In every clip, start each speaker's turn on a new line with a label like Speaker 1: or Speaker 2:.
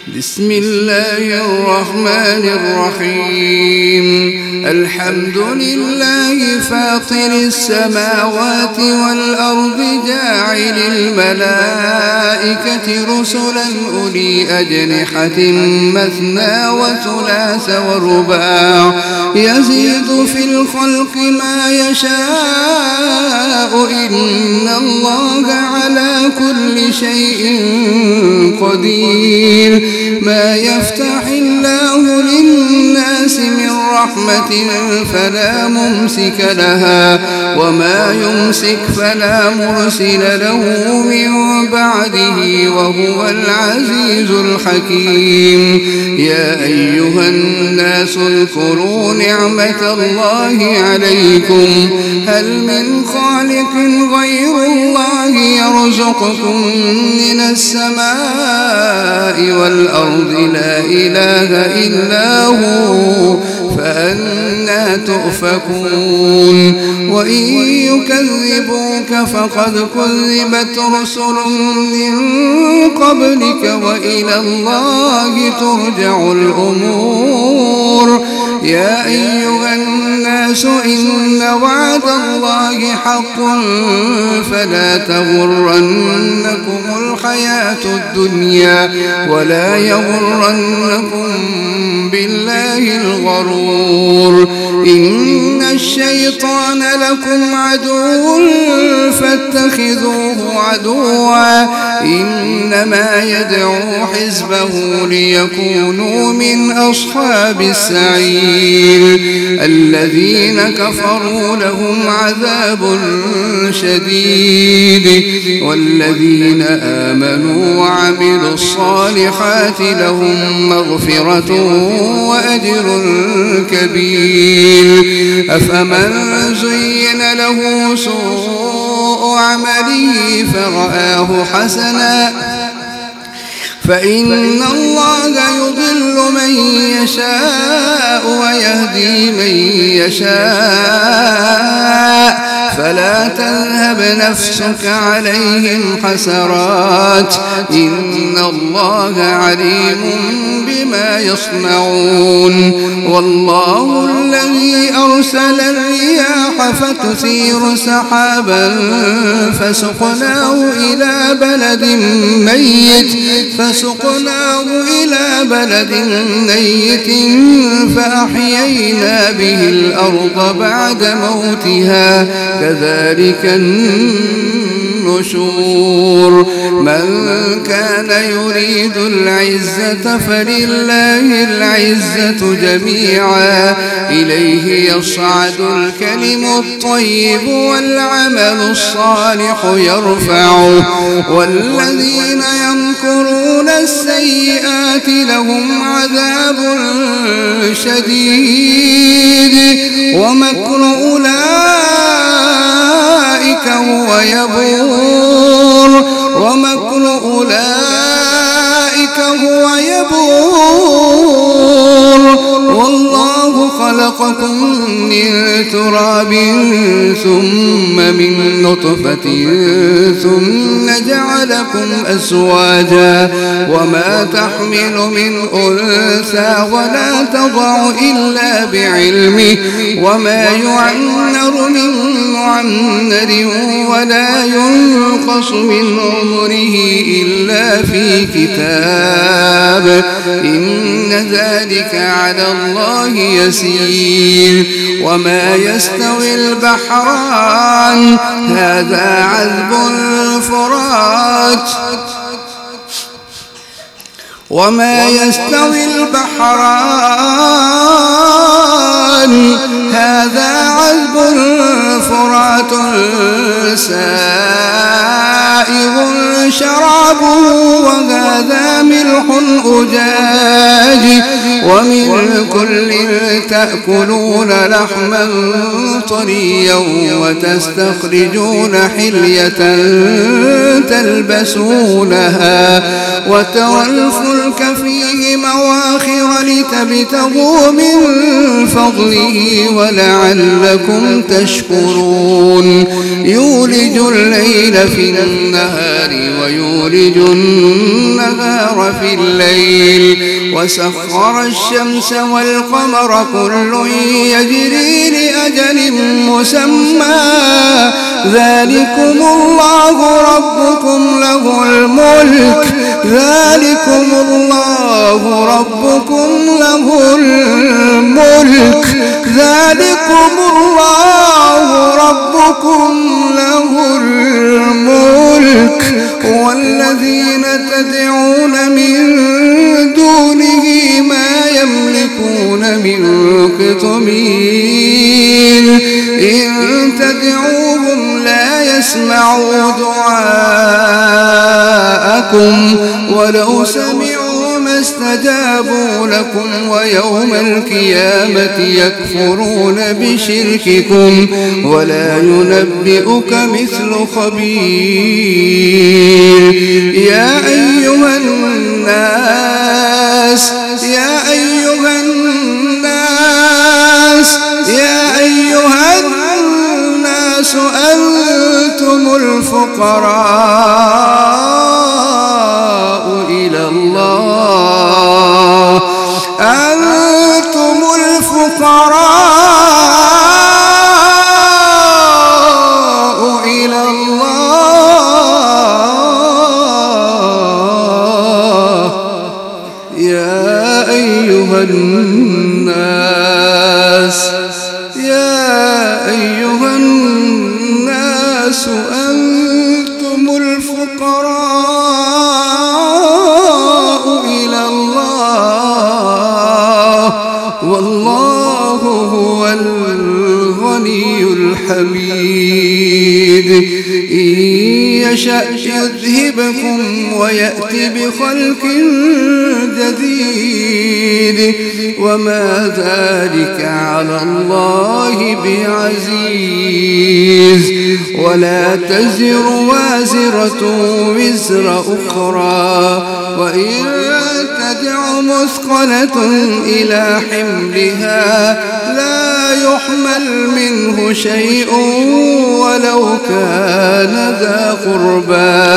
Speaker 1: بسم الله الرحمن الرحيم. الحمد لله فاطر السماوات والأرض جاعل الملائكة رسلا أولي أجنحة مثنى وثلاث ورباع يزيد في الخلق ما يشاء إن الله على كل شيء قدير. ما يفتح الله للناس من رحمة فلا ممسك لها وما يمسك فلا مرسل له من بعده وهو العزيز الحكيم. يا أيها الناس اذكروا نعمة الله عليكم هل من خالق غير الله يرزقكم من السماء والأرض لا إله إلا هو فأنى تؤفكون. وإن يكذبوك فقد كذبت رسل من قبلك وإلى الله ترجع الأمور. يا أيها الناس إن وعد الله حق فلا تغرنكم الحياة الدنيا ولا يغرنكم بالله الغرور. إن الشيطان لكم عدو فاتخذوه عدوا إنما يدعو حزبه ليكونوا من أصحاب السعير. الذين كفروا لهم عذاب شديد والذين آمنوا وعملوا الصالحات لهم مغفرة وأجر كبير. أفمن زين له سوء عمله فرآه حسنا فإن الله يضل من يشاء ويهدي من يشاء فلا تذهب نفسك عليهم حسرات إن الله عليم بما يصنعون. والله الذي أرسل الرياح فتثير سحابا فسقناه إلى بلد ميت فأحيينا به الأرض بعد موتها كذلك النشور. من كان يريد العزة فلله العزة جميعا إليه يصعد الكلم الطيب والعمل الصالح يرفعه والذين يمكرون السيئات لهم عذاب شديد ومكر أولئك هو يبور والله خلقكم من تراب ثم من نطفة ثم جعلكم أزواجا وما تحمل من أنثى ولا تضع إلا بعلمه وما يعمر من معمر ولا ينقص من عمره إلا في كتاب إن ذلك على الله يسير. وما يستوي البحران هذا عذب فرات سائغ شرابه وهذا ملح أجاج ومن كل تأكلون لحما طريا وتستخرجون حلية تلبسونها وترى الفلك فيه مواخر ولتبتغوا من فضله ولعلكم تشكرون يولج الليل في النهار ويولج النهار في الليل وسخر الشمس والقمر كل يجري لأجل مسمى ذلكم الله ربكم له الملك ذلكم الله ربكم له الملك ذلكم الله ربكم له الملك والذين تدعون من دونه ما يملكون من قطمير إن تدعوهم لا يسمعوا دعاءكم ولو سمعوا ما استجابوا لكم ويوم القيامة يكفرون بشرككم ولا ينبئك مثل خبير يا أيها الناس يا أيها الناس يا أيها الناس أنتم الفقراء إلى الله أنتم الفقراء إلى الله يا أيها الناس يا أيها الناس أنتم الفقراء إلى الله والله هو الغني الحميد إن يشأ يذهبكم ويأتي بخلق جديد وما ذلك على الله بعزيز ولا تزر وازرة وزر أخرى وإن تدع مثقلة إلى حملها لا يحمل منه شيء ولو كان ذا قربى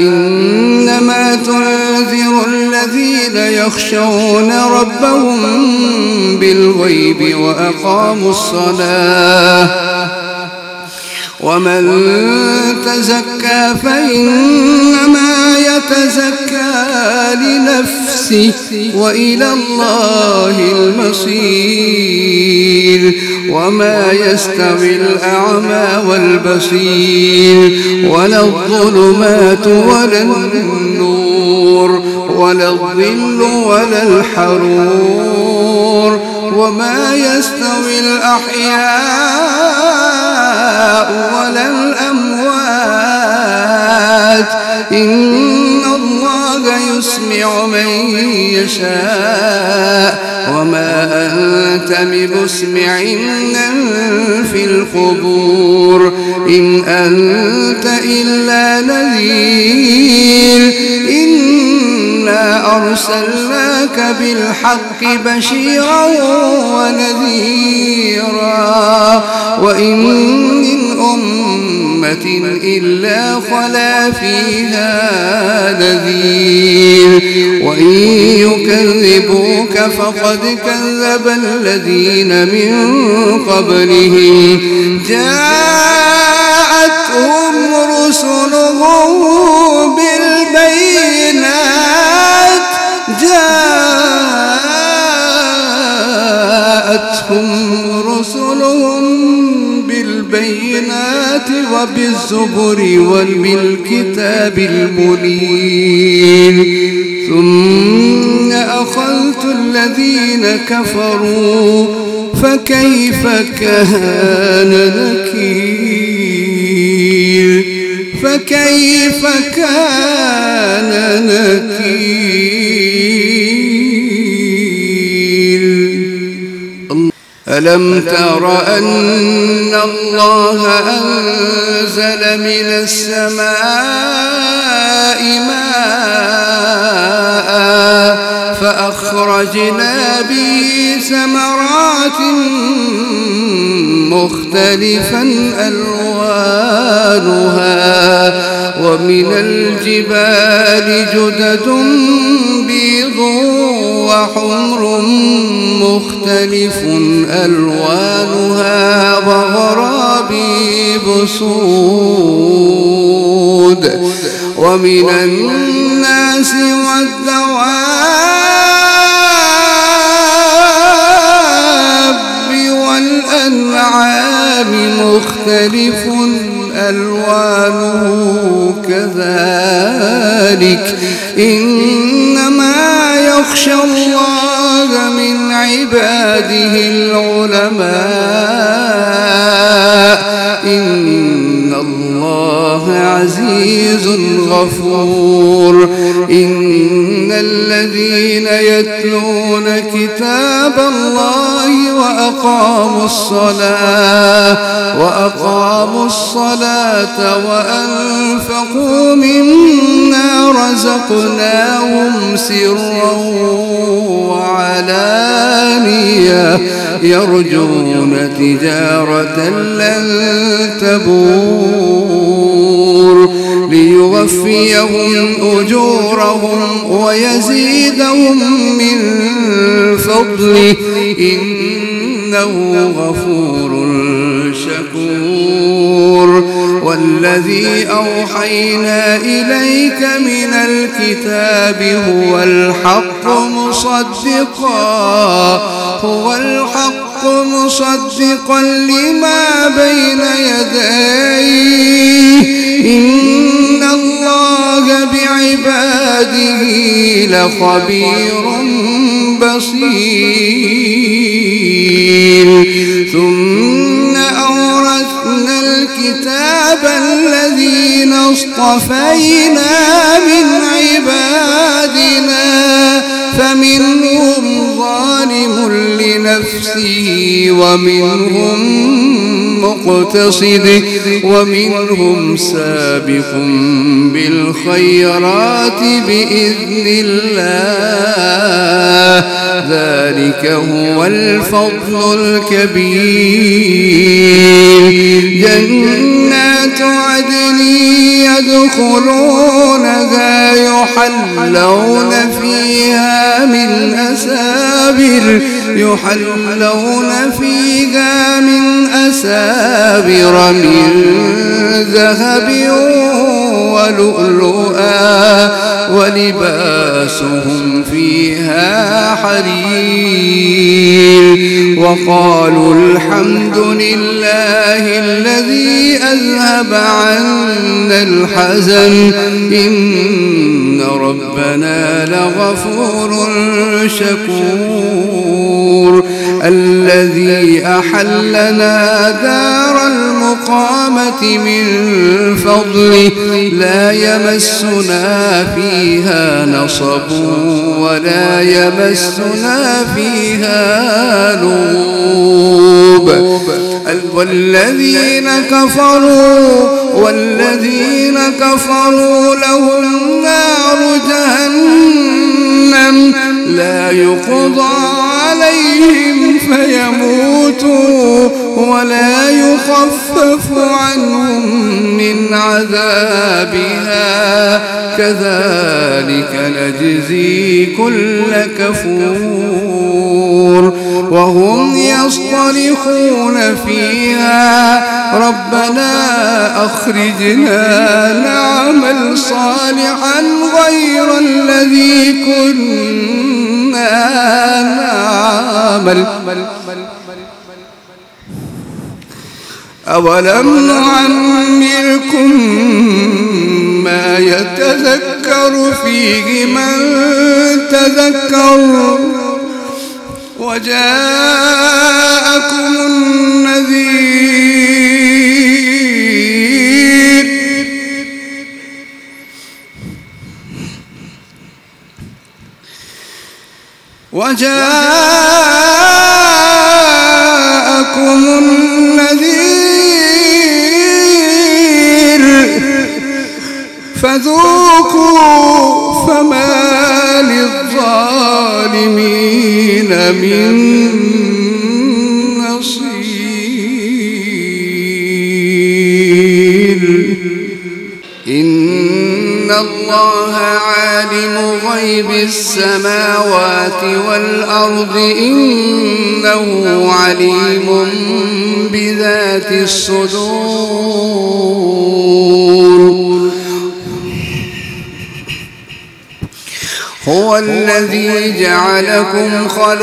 Speaker 1: إنما تنذر الذين يخشون ربهم بالغيب وأقاموا الصلاة ومن تزكى فإنما يتزكى لنفسه وإلى الله المصير وما يستوي الأعمى والبصير ولا الظلمات ولا النور ولا الظل ولا الحرور وما يستوي الأحياء ولا الأموات إن الله يسمع من يشاء وما أنت بمسمع من في القبور إن أنت إلا نذير إنا أرسلناك بالحق بشيرا ونذيرا وإن من أمة إلا خلا فيها نذير وإن يكذبوك فقد كذب الذين من قبلهم جاءتهم رسلهم بالبينات وبالزبر وبالكتاب المنير ثم أخذت الذين كفروا فكيف كان نكير فكيف كان نكير ألم تر أن الله أنزل من السماء ماء فأخرجنا به ثمرات مختلفا ألوانها ومن الجبال جدد بيض وحمر مختلف ألوانها وغرابيب سود ومن الناس والدواب والأنعام مختلف ألوانه كذلك إنما يخشى الله من عباده العلماء إن الله عزيز غفور إن الذين يتلون كتاب الله وأقاموا الصلاة وأنفقوا مما رزقناهم سرا وعلانية يرجون تجارة لن تبور ليوفيهم أجورهم ويزيدهم من فضله إنه غفور شكور والذي أوحينا إليك من الكتاب هو الحق مصدقا لما بين يديه إن الله بعباده لخبير بصير ثم أورثنا الكتاب الذين اصطفينا من عبادنا فمنهم ظالم لنفسه ومنهم مقتصد ومنهم سابق بالخيرات بإذن الله ذلك هو الفضل الكبير جنات عدن يدخلونها يحلون فيها من أسابر من ذهب ولؤلؤا ولباسهم فيها حرير وقالوا الحمد لله الذي أذهب عنا الحزن إن ربنا لغفور شكور الذي أحلنا دار المقامة من فضله لا يمسنا فيها نصب ولا يمسنا فيها لغوب والذين كفروا لهم نار جهنم لا يقضى عليهم فيموتوا ولا يخفف عنهم من عذابها كذلك نجزي كل كفور وهم يصطرخون فيها ربنا أخرجنا نعمل صالحا غير الذي كنا نعمل أولم نعمركم ما يتذكر فيه من تذكر وجاءكم النذير فذوقوا فما للظالمين للظالمين من نصير. إن الله عالم غيب السماوات والأرض إنه عليم بذات الصدور. هو الذي جعلكم خلائف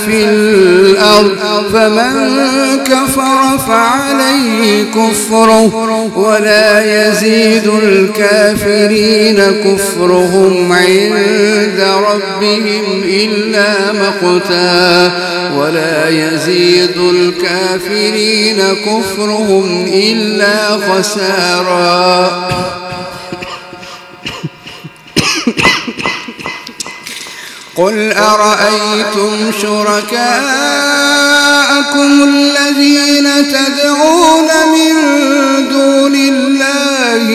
Speaker 1: في الأرض فمن كفر فعليه كفره ولا يزيد الكافرين كفرهم عند ربهم إلا مقتا ولا يزيد الكافرين كفرهم إلا خسارا. قل أرأيتم شركاءكم الذين تدعون من دون الله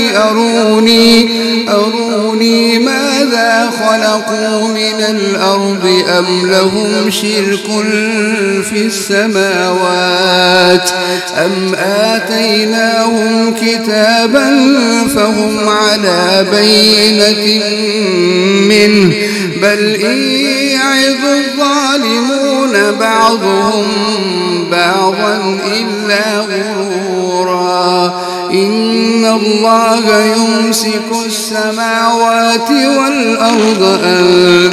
Speaker 1: أروني ماذا خلقوا من الأرض أم لهم شرك في السماوات أم آتيناهم كتابا فهم على بينة منه بل إن يعظ الظالمون بعضهم بعضا إلا غرورا. إن الله يمسك السماوات والأرض أن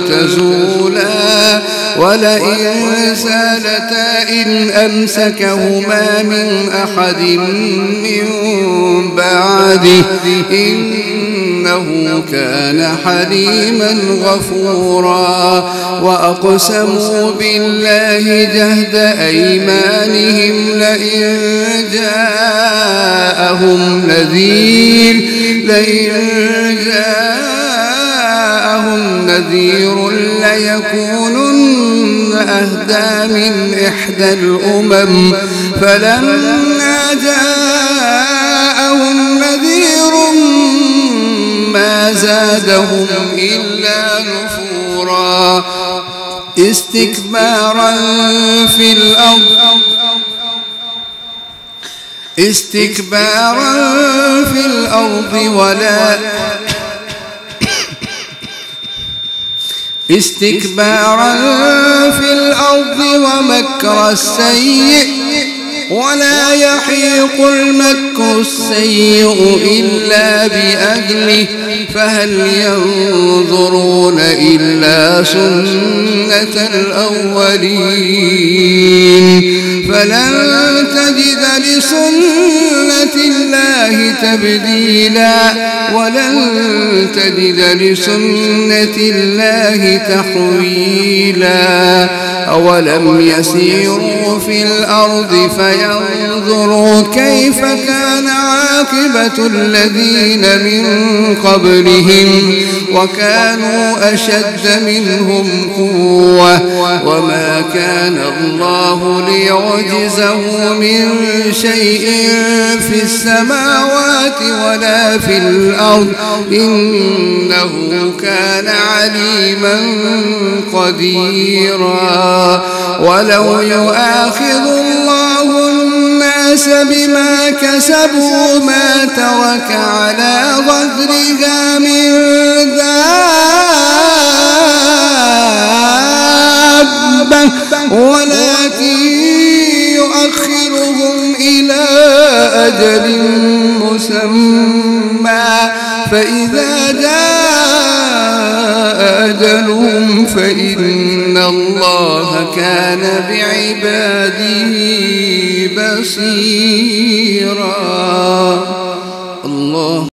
Speaker 1: تزولا ولئن زالتا إن أمسكهما من أحد من بعده إنه كان حليما غفورا. وأقسموا بالله جهد أيمانهم لئن جاءهم نذير ليكونن أهدى من إحدى الأمم فلما جاءهم نذير ما زادهم إلا نفورا استكبارا في الأرض ومكر السيء ولا يحيق المكر السيء إلا بأهله فهل ينظرون إلا سنة الأولين فلن تجد لسنة الله تبديلا ولن تجد لسنة الله تحويلا. أولم يسيروا في الأرض فينظروا كيف كان عاقبة الذين من قبلهم وكانوا أشد منهم قوة وما كان الله ليعجزه من شيء في السماوات ولا في الأرض إنه كان عليما قديرا. ولو يؤاخذ الله الناس بما كسبوا ما ترك على ظهرها من دابة ولكن يؤخرهم إلى أجل مسمى فإذا جاء أجلهم فإن الله كان بعباده بصيرا.